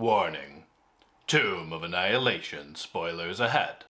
Warning. Tomb of Annihilation spoilers ahead.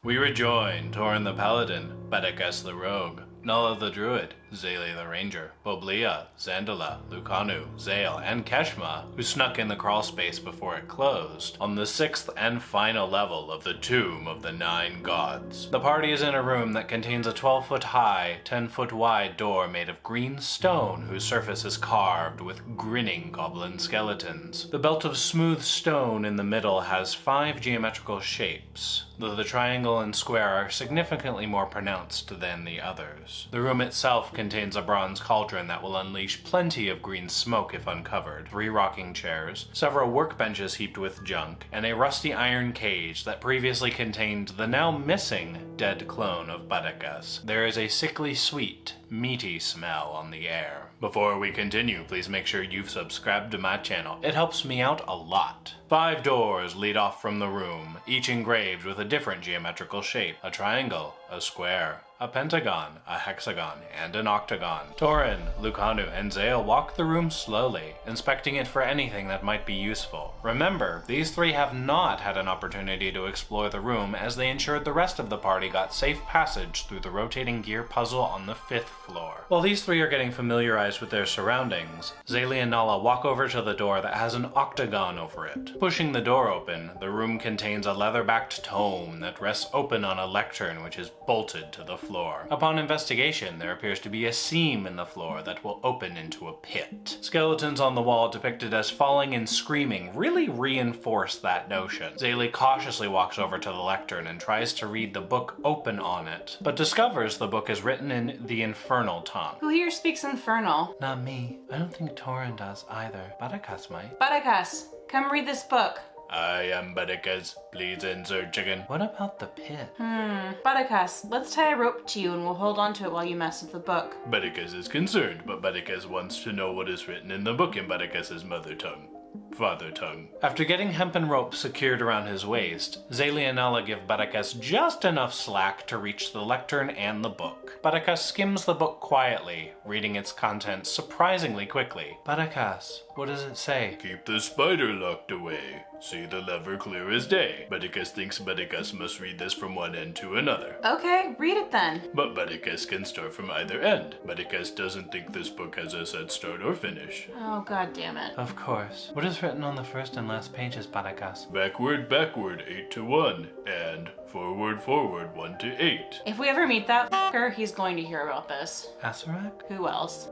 We rejoin Torin the Paladin, Bedikas the Rogue, Nulla the Druid, Zayli the Ranger, Boblia, Zandala, Lucanu, Zale, and Keshma, who snuck in the crawl space before it closed, on the 6th and final level of the Tomb of the Nine Gods. The party is in a room that contains a 12-foot high, 10-foot wide door made of green stone whose surface is carved with grinning goblin skeletons. The belt of smooth stone in the middle has 5 geometrical shapes, though the triangle and square are significantly more pronounced than the others. The room itself contains a bronze cauldron that will unleash plenty of green smoke if uncovered, 3 rocking chairs, several workbenches heaped with junk, and a rusty iron cage that previously contained the now missing dead clone of Bedikas. There is a sickly sweet, meaty smell on the air. Before we continue, please make sure you've subscribed to my channel. It helps me out a lot. 5 doors lead off from the room, each engraved with a different geometrical shape. A triangle, a square, a pentagon, a hexagon, and an octagon. Torin, Lucanu, and Zale walk the room slowly, inspecting it for anything that might be useful. Remember, these 3 have not had an opportunity to explore the room as they ensured the rest of the party got safe passage through the rotating gear puzzle on the 5th floor. While these 3 are getting familiarized with their surroundings, Zayli and Nalla walk over to the door that has an octagon over it. Pushing the door open, the room contains a leather-backed tome that rests open on a lectern which is bolted to the floor. Upon investigation, there appears to be a seam in the floor that will open into a pit. Skeletons on the wall depicted as falling and screaming really reinforce that notion. Zayli cautiously walks over to the lectern and tries to read the book open on it, but discovers the book is written in the Infernal tongue. Who here speaks Infernal? Not me. I don't think Torin does either. Bedikas might. Bedikas, come read this book. I am Bedikas. Please insert chicken. What about the pit? Bedikas, let's tie a rope to you and we'll hold on to it while you mess with the book. Bedikas is concerned, but Bedikas wants to know what is written in the book in Bedikas's mother tongue. Father tongue. After getting hempen rope secured around his waist, Zayli and Nalla give Bedikas just enough slack to reach the lectern and the book. Bedikas skims the book quietly, reading its contents surprisingly quickly. Bedikas, what does it say? Keep the spider locked away. See the lever clear as day. Bedikas thinks Bedikas must read this from one end to another. Okay, read it then. But Bedikas can start from either end. Bedikas doesn't think this book has a set start or finish. Oh, god damn it. Of course. What is written on the first and last pages, Bedikas? Backward, backward, 8 to 1, and forward, forward, 1 to 8. If we ever meet that fucker, he's going to hear about this. Asarak? Who else?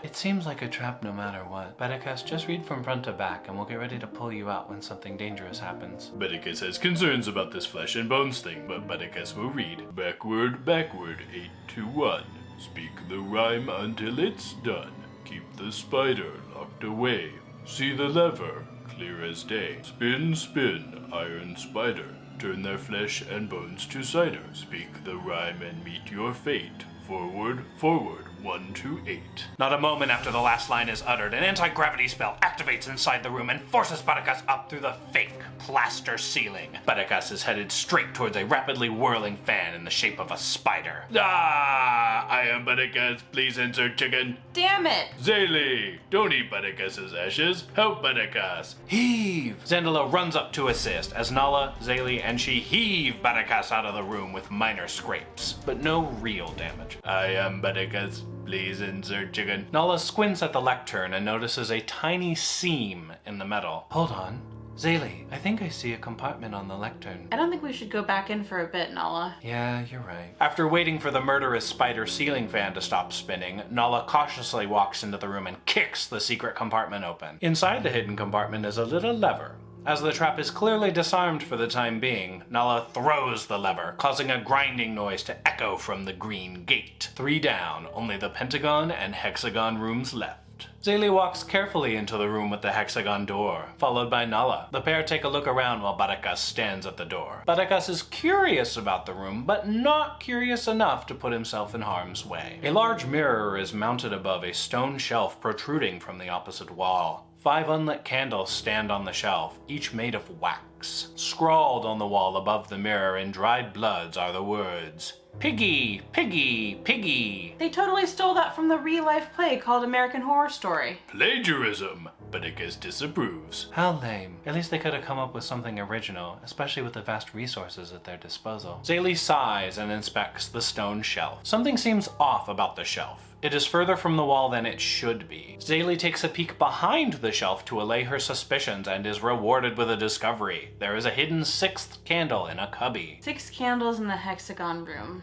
It seems like a trap no matter what. Bedikas, just read from front to back and we'll get ready to pull you out when something dangerous happens. Bedikas has concerns about this flesh and bones thing, but Bedikas will read. Backward, backward, 8 to 1. Speak the rhyme until it's done. Keep the spider locked away. See the lever, clear as day. Spin, spin, iron spider. Turn their flesh and bones to cider. Speak the rhyme and meet your fate. Forward, forward, 1 to 8. Not a moment after the last line is uttered, an anti-gravity spell activates inside the room and forces Bedikas up through the fake plaster ceiling. Bedikas is headed straight towards a rapidly whirling fan in the shape of a spider. Ah! I am Bedikas. Please insert chicken. Damn it! Zayli! Don't eat Bedikas's ashes. Help Bedikas. Heave! Zandala runs up to assist as Nalla, Zayli, and she heave Bedikas out of the room with minor scrapes, but no real damage. I am Bedikas. Please insert chicken. Nalla squints at the lectern and notices a tiny seam in the metal. Hold on. Zayli, I think I see a compartment on the lectern. I don't think we should go back in for a bit, Nalla. Yeah, you're right. After waiting for the murderous spider ceiling fan to stop spinning, Nalla cautiously walks into the room and kicks the secret compartment open. Inside the hidden compartment is a little lever. As the trap is clearly disarmed for the time being, Nalla throws the lever, causing a grinding noise to echo from the green gate. 3 down, only the pentagon and hexagon rooms left. Zayli walks carefully into the room with the hexagon door, followed by Nalla. The pair take a look around while Bedikas stands at the door. Bedikas is curious about the room, but not curious enough to put himself in harm's way. A large mirror is mounted above a stone shelf protruding from the opposite wall. 5 unlit candles stand on the shelf, each made of wax. Scrawled on the wall above the mirror in dried bloods are the words, Piggy, Piggy, Piggy. They totally stole that from the real-life play called American Horror Story. Plagiarism. Butticus disapproves. How lame. At least they could have come up with something original, especially with the vast resources at their disposal. Zaylee sighs and inspects the stone shelf. Something seems off about the shelf. It is further from the wall than it should be. Zaylee takes a peek behind the shelf to allay her suspicions and is rewarded with a discovery. There is a hidden 6th candle in a cubby. 6 candles in the hexagon room.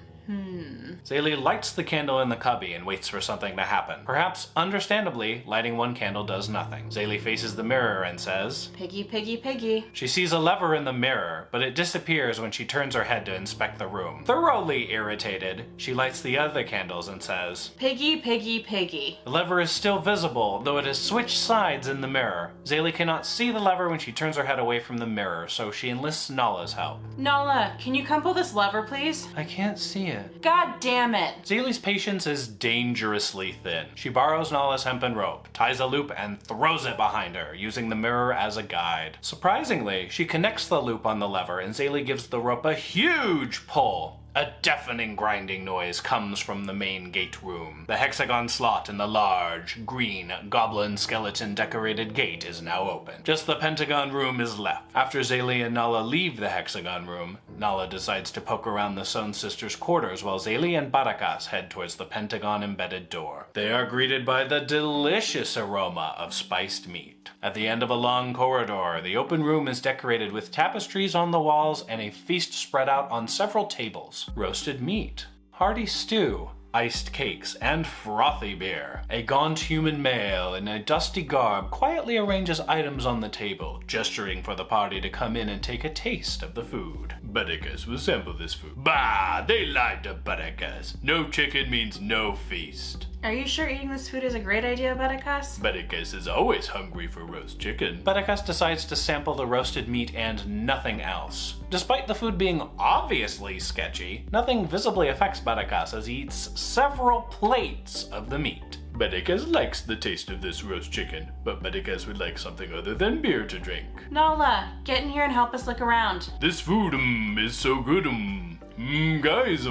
Zaylee lights the candle in the cubby and waits for something to happen. Perhaps, understandably, lighting one candle does nothing. Zaylee faces the mirror and says, Piggy, piggy, piggy. She sees a lever in the mirror, but it disappears when she turns her head to inspect the room. Thoroughly irritated, she lights the other candles and says, Piggy, piggy, piggy. The lever is still visible, though it has switched sides in the mirror. Zaylee cannot see the lever when she turns her head away from the mirror, so she enlists Nala's help. Nala, can you come pull this lever, please? I can't see it. God damn it. Zaylee's patience is dangerously thin. She borrows Nala's hempen rope, ties a loop, and throws it behind her, using the mirror as a guide. Surprisingly, she connects the loop on the lever, and Zaylee gives the rope a huge pull. A deafening grinding noise comes from the main gate room. The hexagon slot in the large, green, goblin skeleton decorated gate is now open. Just the pentagon room is left. After Zaylee and Nala leave the hexagon room, Nala decides to poke around the Stone Sisters' quarters while Zaylee and Butticus head towards the pentagon embedded door. They are greeted by the delicious aroma of spiced meat. At the end of a long corridor, the open room is decorated with tapestries on the walls and a feast spread out on several tables. Roasted meat, hearty stew, iced cakes, and frothy beer. A gaunt human male in a dusty garb quietly arranges items on the table, gesturing for the party to come in and take a taste of the food. Butticus will sample this food. Bah! They lied to Butticus. No chicken means no feast. Are you sure eating this food is a great idea, Butticus? Butticus is always hungry for roast chicken. Butticus decides to sample the roasted meat and nothing else. Despite the food being obviously sketchy, nothing visibly affects Butticus as he eats several plates of the meat. Butticus likes the taste of this roast chicken, but Butticus would like something other than beer to drink. Nala, get in here and help us look around. This food, is so good, guys,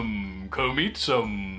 come eat some.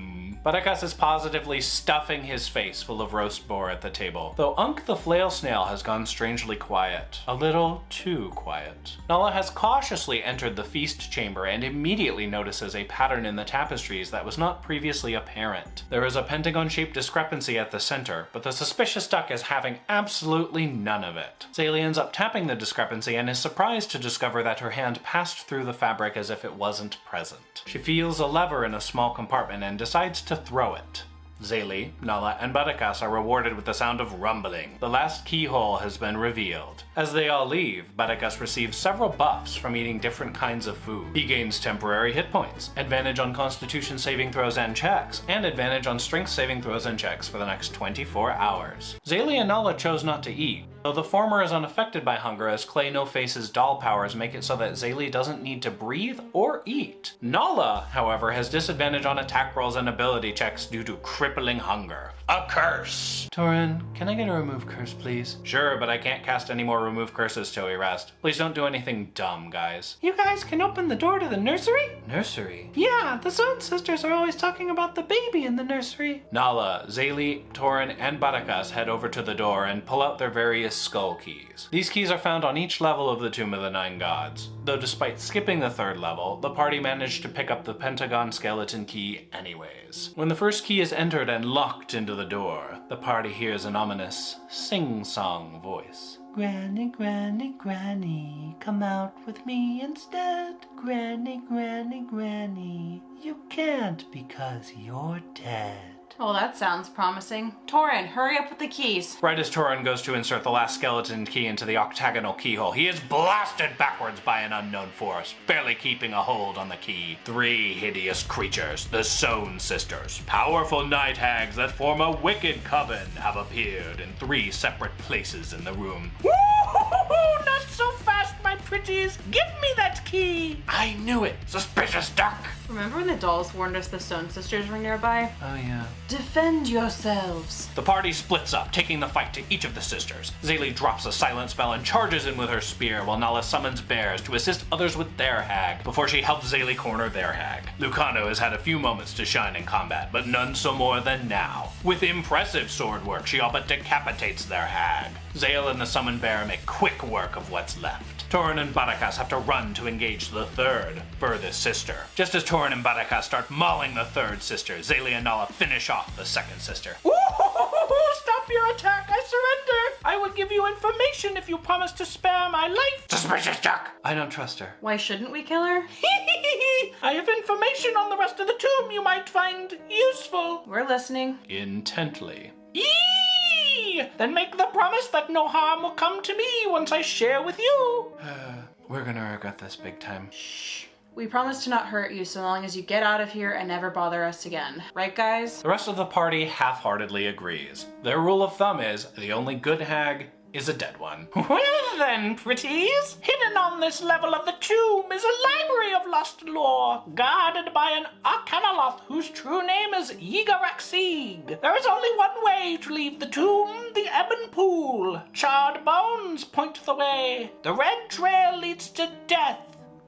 Butticus is positively stuffing his face full of roast boar at the table, though Unk the flail snail has gone strangely quiet. A little too quiet. Nala has cautiously entered the feast chamber and immediately notices a pattern in the tapestries that was not previously apparent. There is a pentagon-shaped discrepancy at the center, but the suspicious duck is having absolutely none of it. Zaylee ends up tapping the discrepancy and is surprised to discover that her hand passed through the fabric as if it wasn't present. She feels a lever in a small compartment and decides to throw it. Zaylee, Nala, and Butticus are rewarded with the sound of rumbling. The last keyhole has been revealed. As they all leave, Butticus receives several buffs from eating different kinds of food. He gains temporary hit points, advantage on constitution saving throws and checks, and advantage on strength saving throws and checks for the next 24 hours. Zaylee and Nala chose not to eat, though the former is unaffected by hunger as Clay No Face's doll powers make it so that Zaylee doesn't need to breathe or eat. Nala, however, has disadvantage on attack rolls and ability checks due to crippling hunger. A curse! Torin, can I get a remove curse, please? Sure, but I can't cast any more remove curses till we rest. Please don't do anything dumb, guys. You guys can open the door to the nursery? Nursery? Yeah, the Stone Sisters are always talking about the baby in the nursery. Nala, Zaylee, Torin, and Butticus head over to the door and pull out their various skull keys. These keys are found on each level of the Tomb of the Nine Gods, though despite skipping the 3rd level, the party managed to pick up the Pentagon skeleton key anyways. When the first key is entered and locked into the door, the party hears an ominous sing-song voice. Granny, granny, granny, come out with me instead. Granny, granny, granny, you can't because you're dead. Oh, that sounds promising. Torin, hurry up with the keys. Right as Torin goes to insert the last skeleton key into the octagonal keyhole, he is blasted backwards by an unknown force, barely keeping a hold on the key. 3 hideous creatures, the Stone Sisters, powerful night hags that form a wicked coven, have appeared in 3 separate places in the room. Woo-hoo-hoo-hoo! Not so fast, my pretties! Give me that key! I knew it! Suspicious duck! Remember when the dolls warned us the Stone Sisters were nearby? Oh yeah. Defend yourselves. The party splits up, taking the fight to each of the sisters. Zaylee drops a silent spell and charges in with her spear, while Nala summons bears to assist others with their hag, before she helps Zaylee corner their hag. Lucano has had a few moments to shine in combat, but none so more than now. With impressive sword work, she all but decapitates their hag. Zale and the summoned bear make quick work of what's left. Torin and Barakas have to run to engage the third, furthest sister. Just as Torin and Barakas start mauling the third sister, Zaylee and Nala finish off the second sister. Stop your attack! I surrender! I will give you information if you promise to spare my life! Suspicious duck! I don't trust her. Why shouldn't we kill her? I have information on the rest of the tomb you might find useful. We're listening. Intently. Eee! Then make the promise that no harm will come to me once I share with you. We're gonna regret this big time. Shh. We promise to not hurt you so long as you get out of here and never bother us again. Right, guys? The rest of the party half-heartedly agrees. Their rule of thumb is the only good hag is a dead one. Well then, pretties, hidden on this level of the tomb is a library of lost lore, guarded by an Arcanoloth whose true name is Yigaraxig. There is only one way to leave the tomb, the Ebon Pool. Charred bones point the way. The red trail leads to death.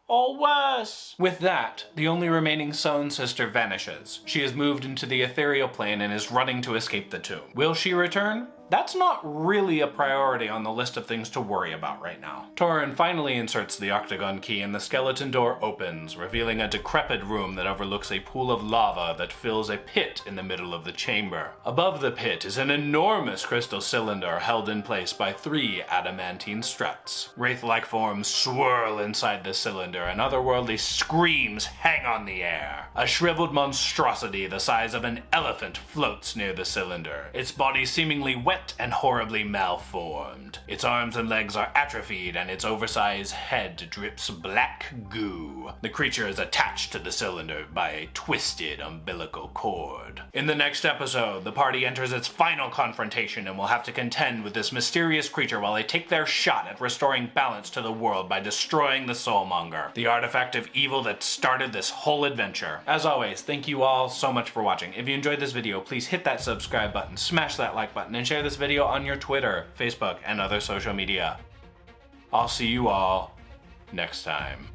Or worse. With that, the only remaining Stone Sister vanishes. She has moved into the ethereal plane and is running to escape the tomb. Will she return? That's not really a priority on the list of things to worry about right now. Torin finally inserts the octagon key and the skeleton door opens, revealing a decrepit room that overlooks a pool of lava that fills a pit in the middle of the chamber. Above the pit is an enormous crystal cylinder held in place by 3 adamantine struts. Wraith-like forms swirl inside the cylinder and otherworldly screams hang on the air. A shriveled monstrosity the size of an elephant floats near the cylinder, its body seemingly wet and horribly malformed. Its arms and legs are atrophied and its oversized head drips black goo. The creature is attached to the cylinder by a twisted umbilical cord. In the next episode, the party enters its final confrontation and will have to contend with this mysterious creature while they take their shot at restoring balance to the world by destroying the Soulmonger, the artifact of evil that started this whole adventure. As always, thank you all so much for watching. If you enjoyed this video, please hit that subscribe button, smash that like button, and share this video on your Twitter, Facebook, and other social media. I'll see you all next time.